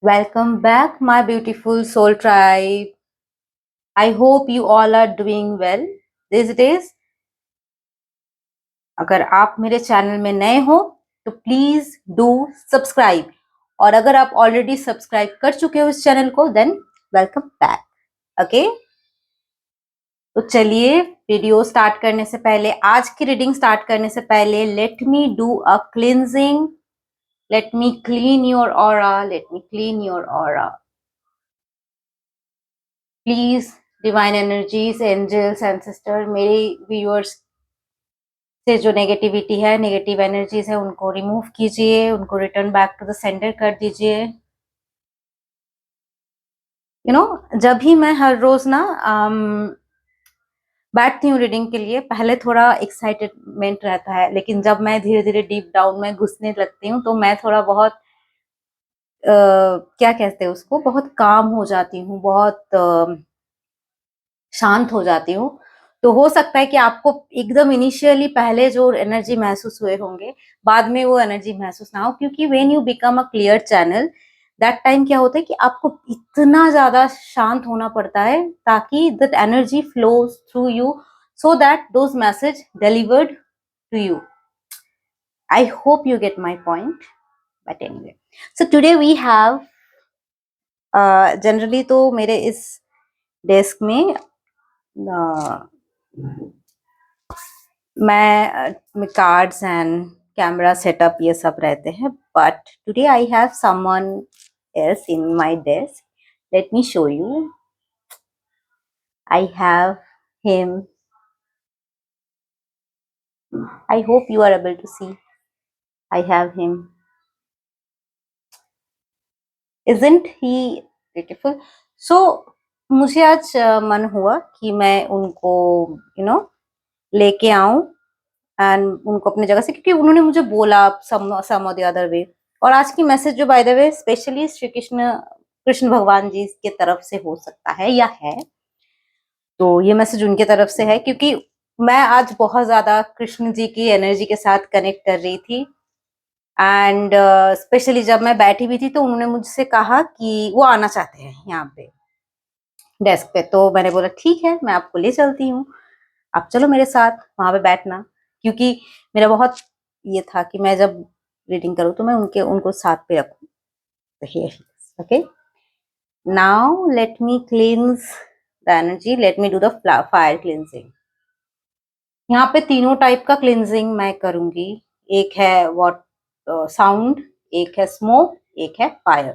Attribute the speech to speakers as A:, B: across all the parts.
A: Welcome back, my beautiful soul tribe. I hope you all are doing well these days. अगर आप मेरे channel में नए हो तो प्लीज डू सब्सक्राइब, और अगर आप ऑलरेडी सब्सक्राइब कर चुके हो इस चैनल को देन वेलकम बैक. ओके, तो चलिए वीडियो स्टार्ट करने से पहले, आज की रीडिंग स्टार्ट करने से पहले, let me do a cleansing. Let me clean your aura. Let me clean your aura. Please divine energies, angels, ancestor, मेरे व्यूअर्स से जो नेगेटिविटी है, नेगेटिव एनर्जीज है, उनको रिमूव कीजिए, उनको return back to the centre कर दीजिए. जब भी मैं हर रोज ना बैठती हूँ रीडिंग के लिए, पहले थोड़ा एक्साइटमेंट रहता है, लेकिन जब मैं धीरे धीरे डीप डाउन में घुसने लगती हूँ तो मैं थोड़ा बहुत क्या कहते हैं उसको, बहुत काम हो जाती हूँ, बहुत शांत हो जाती हूँ. तो हो सकता है कि आपको एकदम इनिशियली पहले जो एनर्जी महसूस हुए होंगे, बाद में वो एनर्जी महसूस ना हो, क्योंकि when you become a clear channel, that time क्या होता है कि आपको इतना ज्यादा शांत होना पड़ता है ताकि that energy flows through you, so that those message delivered to you. I hope you get my point. But anyway, so today we have, generally तो मेरे इस डेस्क में मैं कार्ड्स एंड कैमरा सेटअप ये सब रहते हैं, but today I have someone else in my desk. Let me show you. I have him. I hope you are able to see. I have him. Isn't he beautiful? So मुझे आज मन हुआ कि मैं उनको लेके आऊं एंड उनको अपनी जगह से, क्योंकि उन्होंने मुझे बोला सम और द अदर वे. और आज की मैसेज जो by the way specially Shri Krishna Krishna भगवान जी के तरफ से हो सकता है या है, तो ये मैसेज उनके तरफ से है, क्योंकि मैं आज बहुत ज्यादा कृष्ण जी की एनर्जी के साथ कनेक्ट कर रही थी. एंड स्पेशली जब मैं बैठी हुई थी तो उन्होंने मुझसे कहा कि वो आना चाहते हैं यहाँ पे डेस्क पे. तो मैंने बोला ठीक है, मैं आपको ले चलती हूँ, आप चलो मेरे साथ वहां पे बैठना, क्योंकि मेरा बहुत ये था कि मैं जब रीडिंग करूँ तो मैं उनको साथ पे रखूं. तो here, okay, now let me क्लींस the energy. Late me do the fire cleansing. यहाँ पे तीनों टाइप का क्लींजिंग मैं करूंगी. एक है वॉट साउंड, एक है स्मोक, एक है फायर.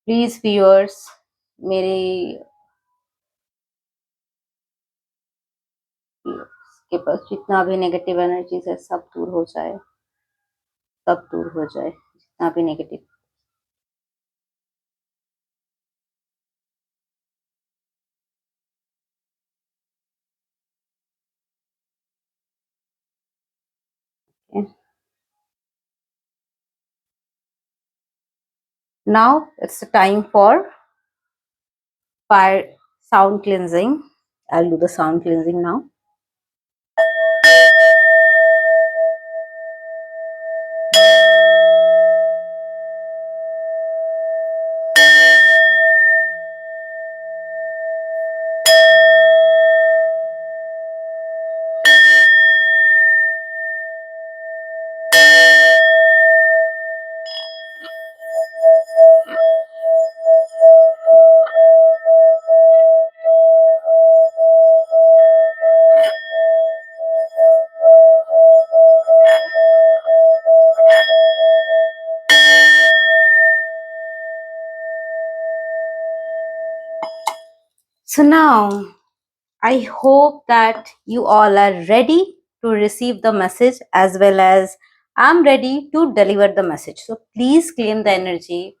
A: प्लीज व्यूअर्स, मेरे के पास जितना भी नेगेटिव एनर्जीज है सब दूर हो जाए, सब दूर हो जाए, जितना भी negative. Now it's the time for fire sound cleansing. I'll do the sound cleansing now. So now I hope that you all are ready to receive the message, as well as I'm ready to deliver the message. So please claim the energy.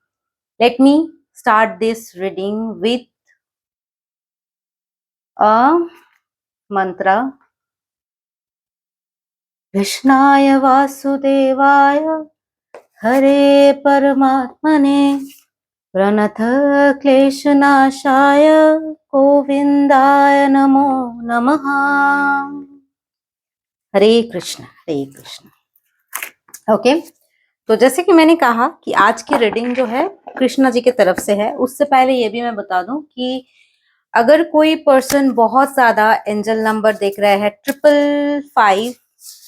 A: Let me start this reading with a mantra. Krishnaya Vasudevaya Hare Paramatmane प्रणथ क्लेशनाशाय गोविंदाय नमो नमः. हरे कृष्ण, हरे Krishna. Okay, तो जैसे कि मैंने कहा कि आज की reading जो है कृष्णा जी की तरफ से है, उससे पहले ये भी मैं बता दूं कि अगर कोई पर्सन बहुत ज्यादा एंजल नंबर देख रहा है 555,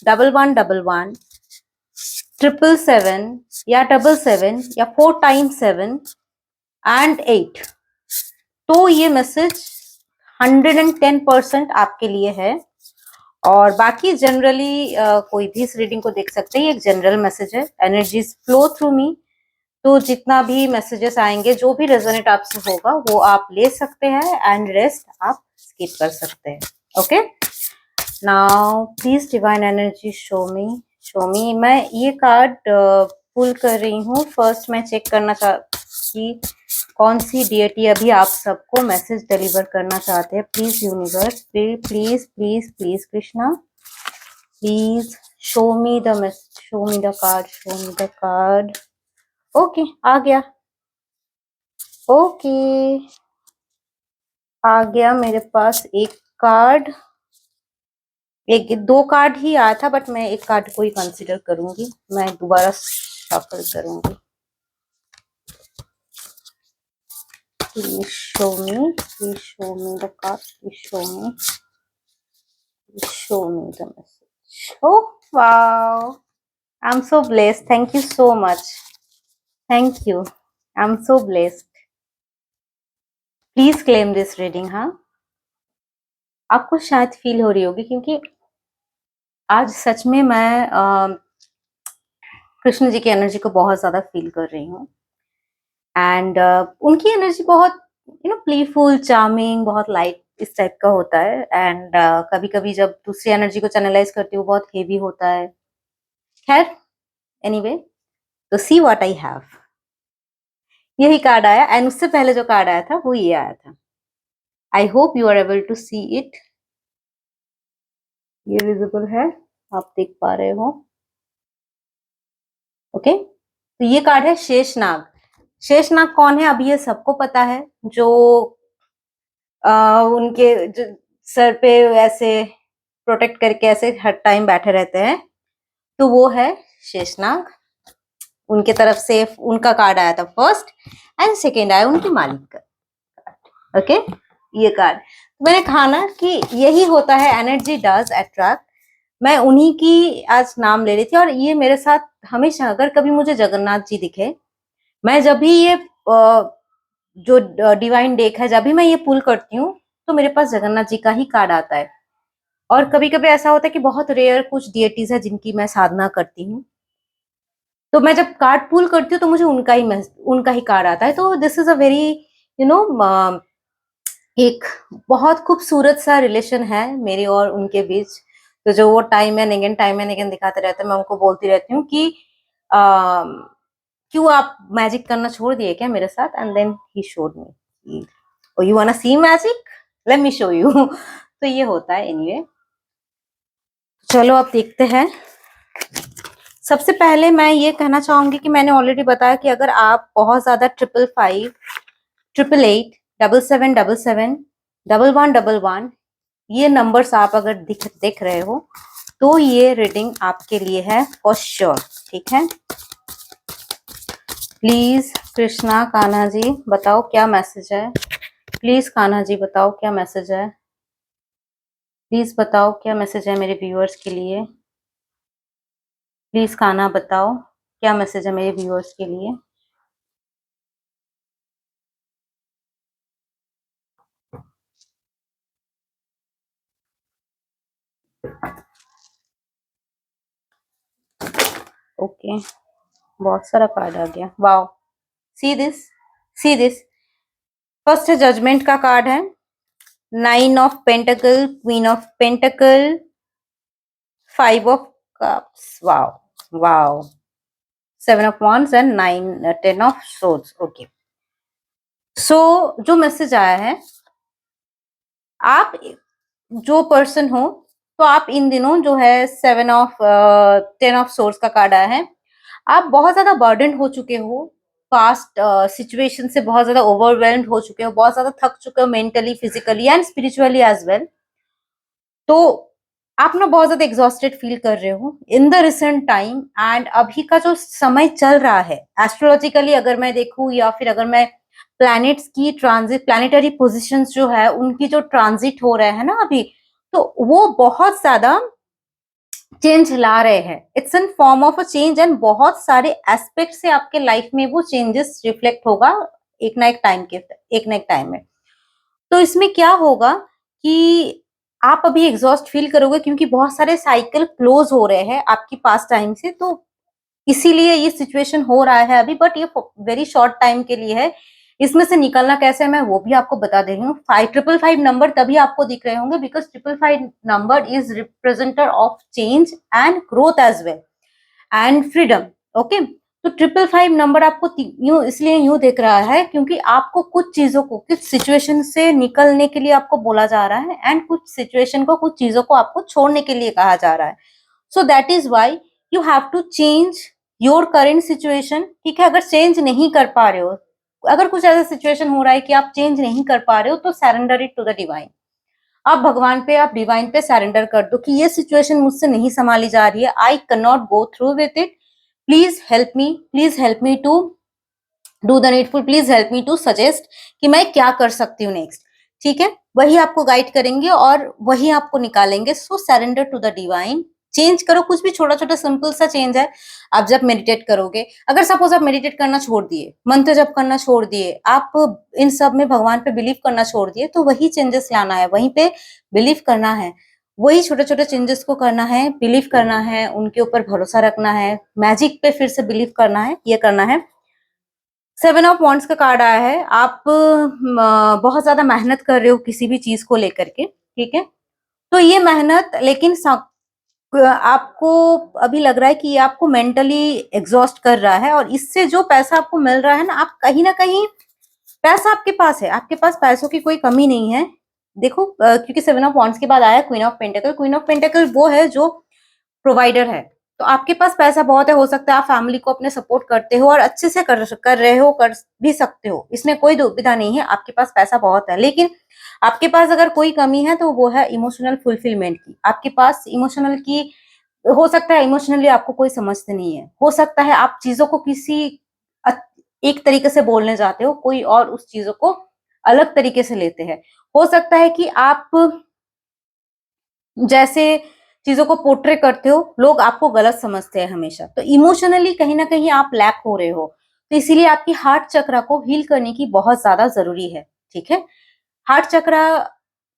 A: 1111, 777 या 77 या 4 times 7 and 8, तो ये मैसेज 110% आपके लिए है। और बाकी जनरली कोई भी इस रीडिंग को देख सकते हैं, ये एक जनरल मैसेज है। एनर्जीज फ्लो थ्रू मी, तो जितना भी मैसेजेस आएंगे, जो भी रेजोनेट आपसे होगा वो आप ले सकते हैं एंड रेस्ट आप स्किप कर सकते हैं। Okay, now please divine energy show मी। मैं ये कार्ड पुल कर रही हूँ। फर्स्ट मैं चेक करना कि कौन सी डीएटी अभी आप सबको मैसेज डिलीवर करना चाहते हैं। Please universe, please please please Krishna, please show me the message, show me the card, show me the card. Okay, आ गया। ओके, आ गया मेरे पास एक कार्ड। एक दो कार्ड ही आया था, बट मैं एक कार्ड को ही कंसिडर करूंगी। मैं दोबारा शफल करूंगी। Please show me, please show me the card, please show me, please show me the message. Oh wow, I am so blessed, thank you so much, thank you, I am so blessed. Please claim this reading. हाँ, आपको शायद feel हो रही होगी क्योंकि आज सच में मैं कृष्ण जी की एनर्जी को बहुत ज्यादा फील कर रही हूँ। एंड उनकी एनर्जी बहुत प्लेफुल, चार्मिंग, बहुत लाइट इस टाइप का होता है। एंड कभी कभी जब दूसरी एनर्जी को चैनलाइज करती हूँ बहुत हेवी होता है। खैर, एनीवे, तो सी व्हाट आई हैव, यही कार्ड आया। एंड उससे पहले जो कार्ड आया था वो ये आया था। I hope you are able to see it. ये विजिबल है, आप देख पा रहे हो। ओके, तो ये कार्ड है शेषनाग। शेषनाग कौन है अभी ये सबको पता है, जो उनके जो सर पे ऐसे प्रोटेक्ट करके ऐसे हर टाइम बैठे रहते हैं, तो वो है शेषनाग। उनके तरफ से उनका कार्ड आया था फर्स्ट, एंड सेकेंड आया उनके मालिक का। ओके, ये कार्ड मैंने कहा ना कि यही होता है, एनर्जी डज अट्रैक्ट। मैं उन्हीं की आज नाम ले रही थी, और ये मेरे साथ हमेशा, अगर कभी मुझे जगन्नाथ जी दिखे, मैं जब भी ये जो डिवाइन डेक है, जब भी मैं ये पुल करती हूँ, तो मेरे पास जगन्नाथ जी का ही कार्ड आता है। और कभी कभी ऐसा होता है कि बहुत रेयर कुछ डिएटीज है जिनकी मैं साधना करती हूँ, तो मैं जब कार्ड पुल करती हूँ तो मुझे उनका ही कार्ड आता है। तो this is a very you know एक बहुत खूबसूरत सा रिलेशन है मेरे और उनके बीच। तो जो वो टाइम एंड अगेन दिखाते रहते हैं, मैं उनको बोलती रहती हूँ कि क्यों आप मैजिक करना छोड़ दिए क्या मेरे साथ। And then he showed me, oh you wanna see magic, let me show you. तो ये होता है। एनीवे, चलो अब देखते हैं। सबसे पहले मैं ये कहना चाहूंगी कि मैंने ऑलरेडी बताया कि अगर आप बहुत ज्यादा 555, 888, 7777, 1111 ये नंबर्स आप अगर देख रहे हो, तो ये रीडिंग आपके लिए है फॉर श्योर। ठीक है, प्लीज कृष्णा कान्हा जी बताओ क्या मैसेज है। प्लीज कान्हा जी बताओ क्या मैसेज है। प्लीज बताओ क्या मैसेज है मेरे व्यूअर्स के लिए। प्लीज कान्हा बताओ क्या मैसेज है मेरे व्यूअर्स के लिए। ओके, बहुत सारा कार्ड आ गया। Wow, see this, see this. First है जजमेंट का कार्ड है, 9 of pentacle, queen of pentacle, 5 of cups, wow wow, 7 of wands and 10 of swords। Okay, so जो मैसेज आया है, आप जो पर्सन हो, तो आप इन दिनों जो है 10 ऑफ swords का कार्ड आया है, आप बहुत ज्यादा बर्डन हो चुके हो। पास्ट सिचुएशन से बहुत ज्यादा ओवरवेल्म्ड हो चुके हो, बहुत ज्यादा थक चुके हो mentally, physically and spiritually as well. तो आप ना बहुत ज्यादा एग्जॉस्टेड फील कर रहे हो in the recent time, and अभी का जो समय चल रहा है एस्ट्रोलॉजिकली अगर मैं देखूं, या फिर अगर मैं प्लैनेट्स की ट्रांजिट, प्लैनेटरी पोजीशंस जो है उनकी जो ट्रांजिट हो रहे हैं ना अभी, तो वो बहुत ज्यादा चेंज ला रहे हैं। It's in form of a change, and बहुत सारे एस्पेक्ट से आपके लाइफ में वो चेंजेस रिफ्लेक्ट होगा एक ना एक टाइम के, एक ना एक टाइम में। तो इसमें क्या होगा कि आप अभी एग्जॉस्ट फील करोगे क्योंकि बहुत सारे साइकिल क्लोज हो रहे हैं आपकी पास्ट टाइम से, तो इसीलिए ये सिचुएशन हो रहा है अभी, बट ये वेरी शॉर्ट टाइम के लिए है। इसमें से निकलना कैसे है मैं वो भी आपको बता दे रही हूँ। 555 नंबर तभी आपको दिख रहे होंगे because 555 number is representer of change and growth as well and freedom. Okay, तो 555 नंबर आपको यूं इसलिए यूं दिख रहा है क्योंकि आपको कुछ चीजों को, कुछ सिचुएशन से निकलने के लिए आपको बोला जा रहा है, एंड कुछ सिचुएशन को, कुछ चीजों को आपको छोड़ने के लिए कहा जा रहा है। So that is why you have to change your current situation. ठीक है, अगर चेंज नहीं कर पा रहे हो, अगर कुछ ऐसा सिचुएशन हो रहा है कि आप चेंज नहीं कर पा रहे हो, तो surrender it to the divine. आप भगवान पे, आप डिवाइन पे सरेंडर कर दो कि ये सिचुएशन मुझसे नहीं संभाली जा रही है, I can not go through with it, please help me, please help me to do the needful, please help me to suggest कि मैं क्या कर सकती हूँ नेक्स्ट। ठीक है, वही आपको गाइड करेंगे और वही आपको निकालेंगे। So surrender to the divine, change करो, कुछ भी छोटा छोटा सिंपल सा चेंज है। आप जब मेडिटेट करोगे, अगर सपोज आप मेडिटेट करना छोड़ दिए, मंत्र जप करना छोड़ दिए, आप इन सब में भगवान पे बिलीव करना छोड़ दिए, तो वही चेंजेस लाना है, वहीं पे बिलीव करना है, वही छोटे छोटे चेंजेस को करना है, बिलीव करना है, उनके ऊपर भरोसा रखना है, मैजिक पे फिर से बिलीव करना है, ये करना है। 7 ऑफ वांड्स का कार्ड आया है। आप बहुत ज्यादा मेहनत कर रहे हो किसी भी चीज को लेकर के, ठीक है, तो ये मेहनत लेकिन आपको अभी लग रहा है कि ये आपको मेंटली एग्जॉस्ट कर रहा है, और इससे जो पैसा आपको मिल रहा है ना, आप कहीं ना कहीं, पैसा आपके पास है, आपके पास पैसों की कोई कमी नहीं है। देखो क्योंकि 7 ऑफ वांड्स के बाद आया queen of pentacle. Queen of pentacle वो है जो प्रोवाइडर है, तो आपके पास पैसा बहुत है, हो सकता है आप फैमिली को अपने सपोर्ट करते हो और अच्छे से कर रहे हो, कर भी सकते हो, इसमें कोई दुविधा नहीं है, आपके पास पैसा बहुत है। लेकिन आपके पास अगर कोई कमी है तो वो है इमोशनल फुलफिलमेंट की। आपके पास इमोशनल की, हो सकता है इमोशनली आपको कोई समझते नहीं है, हो सकता है आप चीजों को किसी एक तरीके से बोलने जाते हो, कोई और उस चीजों को अलग तरीके से लेते हैं। हो सकता है कि आप जैसे चीजों को पोर्ट्रे करते हो, लोग आपको गलत समझते हैं हमेशा, तो इमोशनली कहीं ना कहीं आप लैक हो रहे हो, तो इसीलिए आपकी हार्ट चक्रा को हील करने की बहुत ज्यादा जरूरी है। ठीक है, हार्ट चक्रा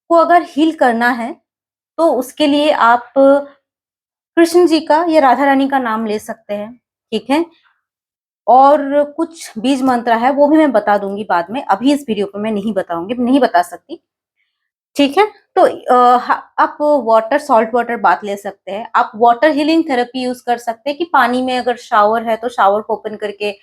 A: को अगर हील करना है तो उसके लिए आप कृष्ण जी का या राधा रानी का नाम ले सकते हैं। ठीक है, और कुछ बीज मंत्र है वो भी मैं बता दूंगी बाद में, अभी इस वीडियो पे मैं नहीं बताऊंगी, नहीं बता सकती। ठीक है, तो आप वाटर, सॉल्ट वाटर बात ले सकते हैं, आप वाटर हीलिंग थेरेपी यूज कर सकते हैं कि पानी में अगर शावर है तो शावर को ओपन करके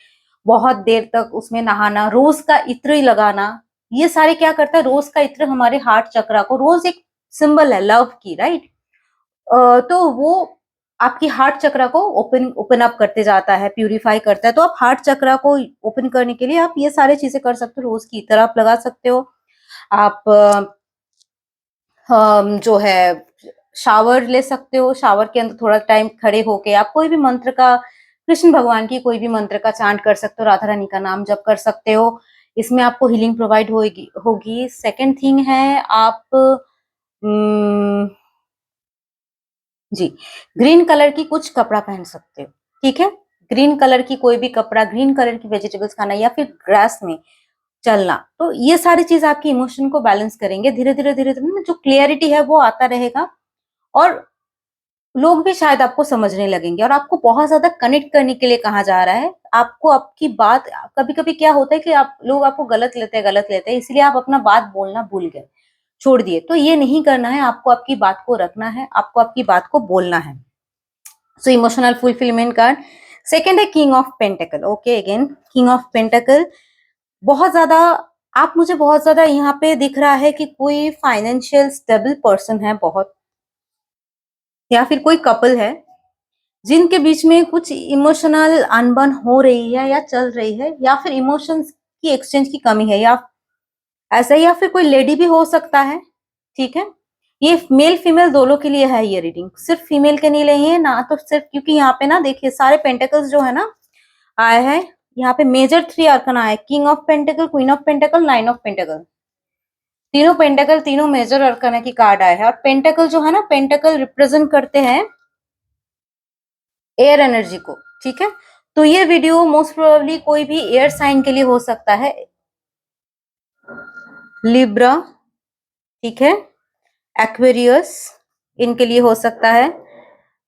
A: बहुत देर तक उसमें नहाना, रोज का इत्र ही लगाना, ये सारे क्या करता है, रोज का इत्र हमारे हार्ट चक्रा को, रोज एक सिंबल है लव की, राइट, तो वो आपकी हार्ट चक्रा को ओपन ओपन अप करते जाता है, प्यूरिफाई करता है। तो आप हार्ट चक्रा को ओपन करने के लिए आप ये सारी चीजें कर सकते हो, रोज की इत्र आप लगा सकते हो, आप जो है शावर ले सकते हो, शावर के अंदर थोड़ा टाइम खड़े होके आप कोई भी मंत्र का, कृष्ण भगवान की कोई भी मंत्र का चांट कर सकते हो, राधा रानी का नाम जप कर सकते हो, इसमें आपको हीलिंग प्रोवाइड होगी। सेकंड थिंग है, आप जी, ग्रीन कलर की कुछ कपड़ा पहन सकते हो। ठीक है, ग्रीन कलर की कोई भी कपड़ा, ग्रीन कलर की वेजिटेबल्स खाना, या फिर ग्रास में चलना, तो ये सारी चीज आपकी इमोशन को बैलेंस करेंगे। धीरे धीरे धीरे धीरे ना जो क्लियरिटी है वो आता रहेगा, और लोग भी शायद आपको समझने लगेंगे, और आपको बहुत ज्यादा कनेक्ट करने के लिए कहा जा रहा है। आपको आपकी बात, कभी कभी क्या होता है कि आप लोग आपको गलत लेते हैं, इसलिए आप अपना बात बोलना भूल गए, छोड़ दिए, तो ये नहीं करना है, आपको आपकी बात को रखना है, आपको आपकी बात को बोलना है। So emotional fulfilment card. Second है king of pentacle. Okay, again king of pentacle, बहुत ज्यादा, आप मुझे बहुत ज्यादा यहाँ पे दिख रहा है कि कोई फाइनेंशियल स्टेबल पर्सन है बहुत, या फिर कोई कपल है जिनके बीच में कुछ इमोशनल अनबन हो रही है या चल रही है, या फिर इमोशंस की एक्सचेंज की कमी है, या ऐसा ही, या फिर कोई लेडी भी हो सकता है। ठीक है, ये मेल फीमेल दोनों के लिए है ये रीडिंग, सिर्फ फीमेल के नहीं नहीं है ना, तो सिर्फ क्योंकि यहाँ पे ना देखिए सारे पेंटिकल्स जो है ना आए हैं, यहाँ पे मेजर 3 अरकाना है, king of pentacle, queen of pentacle, nine of pentacle, तीनों पेंटिकल तीनों मेजर अरकाना की कार्ड आए हैं। और पेंटिकल जो है ना, पेंटिकल रिप्रेजेंट करते हैं एयर एनर्जी को, ठीक है। तो ये वीडियो मोस्ट प्रोबेबली कोई भी एयर साइन के लिए हो सकता है, लिब्रा, ठीक है, एक्वेरियस, इनके लिए हो सकता है,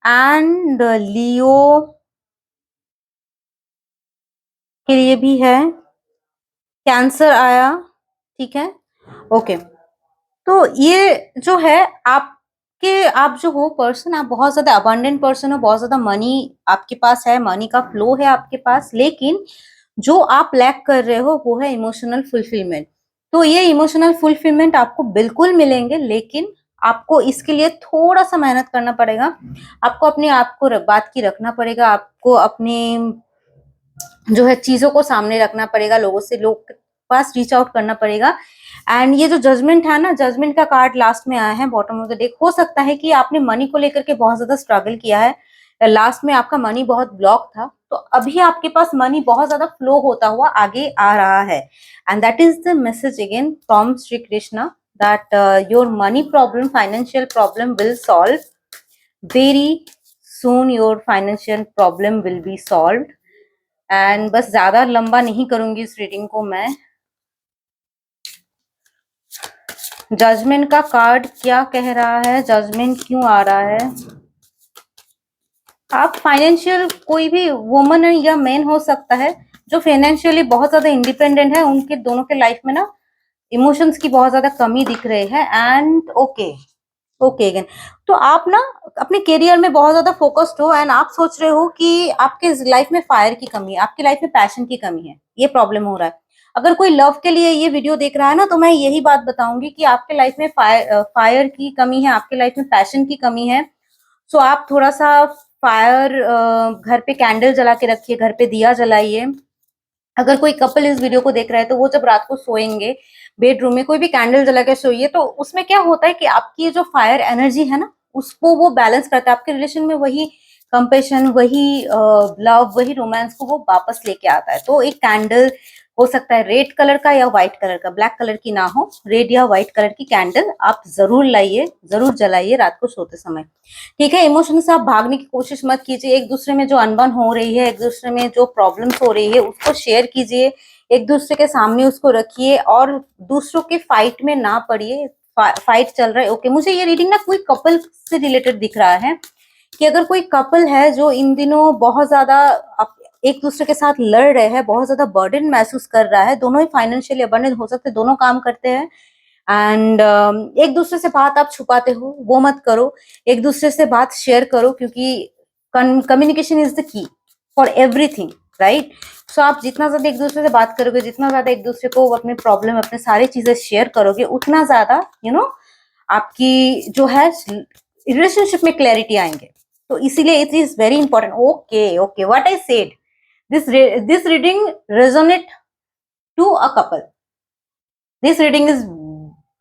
A: एंड लियो के लिए भी है, कैंसर आया, ठीक है, ओके। तो ये जो है आप जो हो पर्सन, आप बहुत ज्यादा अबंडेंट पर्सन हो, बहुत ज्यादा मनी आपके पास है, मनी का फ्लो है आपके पास, लेकिन जो आप लैक कर रहे हो वो है इमोशनल फुलफिलमेंट। तो ये इमोशनल फुलफिलमेंट आपको बिल्कुल मिलेंगे, लेकिन आपको इसके लिए थोड़ा सा मेहनत करना पड़ेगा, आपको अपने आप को बात की रखना पड़ेगा, आपको अपने जो है चीजों को सामने रखना पड़ेगा, लोगों से लोग के पास रीच आउट करना पड़ेगा। एंड ये जो जजमेंट है ना, जजमेंट का कार्ड लास्ट में आया है बॉटम ऑफ द डेक, हो सकता है कि आपने मनी को लेकर के बहुत ज्यादा स्ट्रगल किया है, लास्ट में आपका मनी बहुत ब्लॉक था, तो अभी आपके पास मनी बहुत ज्यादा फ्लो होता हुआ आगे आ रहा है। And that is the message again from Shri Krishna, that your money problem, financial problem will solve very soon, your financial problem will be solved। And बस ज्यादा लंबा नहीं करूंगी इस रीडिंग को मैं। जजमेंट का कार्ड क्या कह रहा है, जजमेंट क्यों आ रहा है? आप फाइनेंशियल, कोई भी वुमन या मैन हो सकता है जो फाइनेंशियली बहुत ज्यादा इंडिपेंडेंट है, उनके दोनों के लाइफ में ना इमोशंस की बहुत ज्यादा कमी दिख रही है। एंड ओके ओके अगेन, तो आप ना अपने करियर में बहुत ज्यादा फोकस्ड हो, एंड आप सोच रहे हो कि आपके लाइफ में फायर की कमी है, आपकी लाइफ में पैशन की कमी है, ये प्रॉब्लम हो रहा है। अगर कोई लव के लिए ये वीडियो देख रहा है ना, तो मैं यही बात बताऊंगी कि आपके लाइफ में फायर की कमी है, आपके लाइफ में पैशन की कमी है। सो आप थोड़ा सा फायर घर पे कैंडल जला के रखिए, घर पे दिया जलाइए। अगर कोई कपल इस वीडियो को देख रहा है तो वो जब रात को सोएंगे बेडरूम में कोई भी कैंडल जला के सोइए, तो उसमें क्या होता है कि आपकी जो फायर एनर्जी है ना, उसको वो बैलेंस करता है, आपके रिलेशन में वही कंपेशन, वही लव, वही रोमांस को वो वापस लेके आता है। तो एक कैंडल हो सकता है रेड कलर का या व्हाइट कलर का, ब्लैक कलर की ना हो, रेड या व्हाइट कलर की कैंडल आप जरूर लाइए, जरूर जलाइए रात को सोते समय, ठीक है। इमोशन से आप भागने की कोशिश मत कीजिए, एक दूसरे में जो अनबन हो रही है, एक दूसरे में जो प्रॉब्लम्स हो रही है उसको शेयर कीजिए, एक दूसरे के सामने उसको रखिए, और दूसरों के फाइट में ना पड़िए। फाइट चल रहा है, ओके। मुझे ये रीडिंग ना कोई कपल से रिलेटेड दिख रहा है, कि अगर कोई कपल है जो इन दिनों बहुत ज्यादा एक दूसरे के साथ लड़ रहे हैं, बहुत ज्यादा बर्डन महसूस कर रहा है, दोनों ही फाइनेंशियली अबंडेंट हो सकते हैं, दोनों काम करते हैं, एंड एक दूसरे से बात आप छुपाते हो, वो मत करो, एक दूसरे से बात शेयर करो, क्योंकि communication is the key for everything, right. So आप जितना ज्यादा एक दूसरे से बात करोगे, जितना ज्यादा एक दूसरे को अपने प्रॉब्लम, अपने सारी चीजें शेयर करोगे, उतना ज्यादा आपकी जो है रिलेशनशिप में क्लैरिटी आएंगे। तो इसीलिए it is very important. Okay okay, what I said, this reading resonate to a couple, this reading is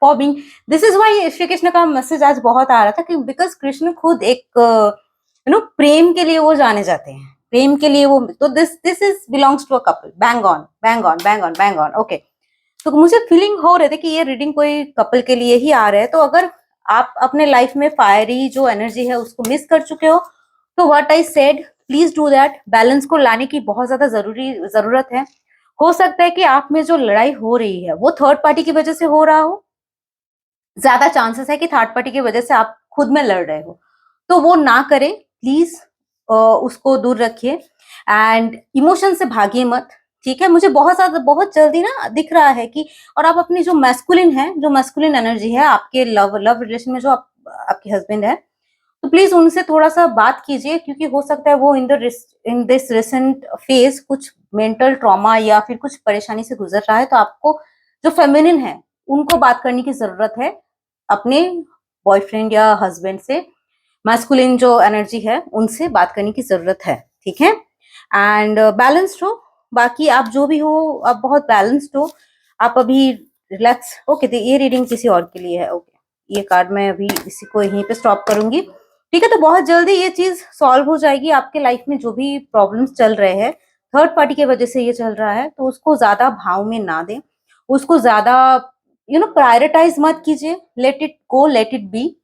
A: for being, this is why Shri Krishna का मैसेज आज बहुत आ रहा था, कि बिकॉज कृष्ण खुद एक प्रेम के लिए वो जाने जाते हैं, प्रेम के लिए वो, तो this is belongs to a couple, bang on bang on bang on bang on, okay. तो मुझे फीलिंग हो रहे थे कि ये रीडिंग कोई कपल के लिए ही आ रहा है। तो अगर आप अपने लाइफ में फायरी जो एनर्जी है उसको मिस कर चुके हो, तो what I said, please do that. Balance को लाने की बहुत ज्यादा जरूरत है। हो सकता है कि आप में जो लड़ाई हो रही है वो थर्ड पार्टी की वजह से हो रहा हो, ज्यादा चांसेस है कि थर्ड पार्टी की वजह से आप खुद में लड़ रहे हो, तो वो ना करें प्लीज, उसको दूर रखिए, एंड इमोशन से भागिए मत, ठीक है। मुझे बहुत ज्यादा बहुत जल्दी ना दिख रहा है कि, और आप अपनी जो मैस्कुलिन है, जो मैस्कुलिन एनर्जी है आपके लव रिलेशन में, जो आपके हस्बैंड है, तो प्लीज उनसे थोड़ा सा बात कीजिए, क्योंकि हो सकता है वो इन दिस रिसेंट फेज कुछ मेंटल ट्रॉमा या फिर कुछ परेशानी से गुजर रहा है। तो आपको जो फेमिनिन है उनको बात करने की जरूरत है, अपने बॉयफ्रेंड या हस्बैंड से, मैस्कुलिन जो एनर्जी है उनसे बात करने की जरूरत है, ठीक है। एंड बैलेंस्ड हो, बाकी आप जो भी हो आप बहुत बैलेंस्ड हो, आप अभी रिलैक्स, ओके। ये रीडिंग किसी और के लिए है, ओके। ये कार्ड मैं अभी इसी को यहीं पे स्टॉप करूंगी। ठीक है, तो बहुत जल्दी ये चीज सॉल्व हो जाएगी। आपके लाइफ में जो भी प्रॉब्लम्स चल रहे हैं, थर्ड पार्टी की वजह से ये चल रहा है, तो उसको ज्यादा भाव में ना दें, उसको ज्यादा प्रायोरिटाइज मत कीजिए। Let it go, let it be.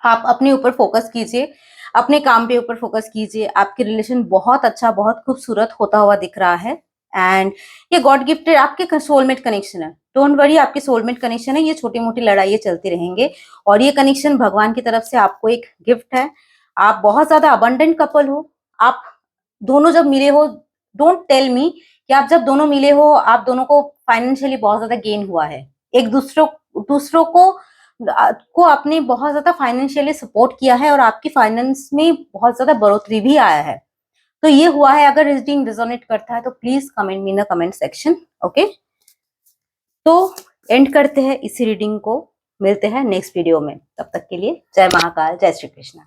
A: आप अपने ऊपर फोकस कीजिए, अपने काम पे ऊपर फोकस कीजिए। आपके रिलेशन बहुत अच्छा, बहुत खूबसूरत होता हुआ दिख रहा है। एंड ये गॉड गिफ्टेड आपके सोलमेट कनेक्शन है। डोंट वरी, आपके सोलमेट कनेक्शन है। ये छोटी मोटी लड़ाइयाँ चलती रहेंगे और ये कनेक्शन भगवान की तरफ से आपको एक गिफ्ट है। आप बहुत ज्यादा अबंडेंट कपल हो। आप दोनों जब मिले हो, डोंट टेल मी कि आप जब दोनों मिले हो, आप दोनों को फाइनेंशियली बहुत ज्यादा गेन हुआ है। एक दूसरों को आपने बहुत ज्यादा फाइनेंशियली सपोर्ट किया है और आपकी फाइनेंस में बहुत ज्यादा बढ़ोतरी भी आया है। तो ये हुआ है। अगर रीडिंग रिजोनेट करता है तो please comment me in the comment section. Okay, तो एंड करते हैं इसी रीडिंग को। मिलते हैं नेक्स्ट वीडियो में। तब तक के लिए जय महाकाल, जय श्री कृष्ण।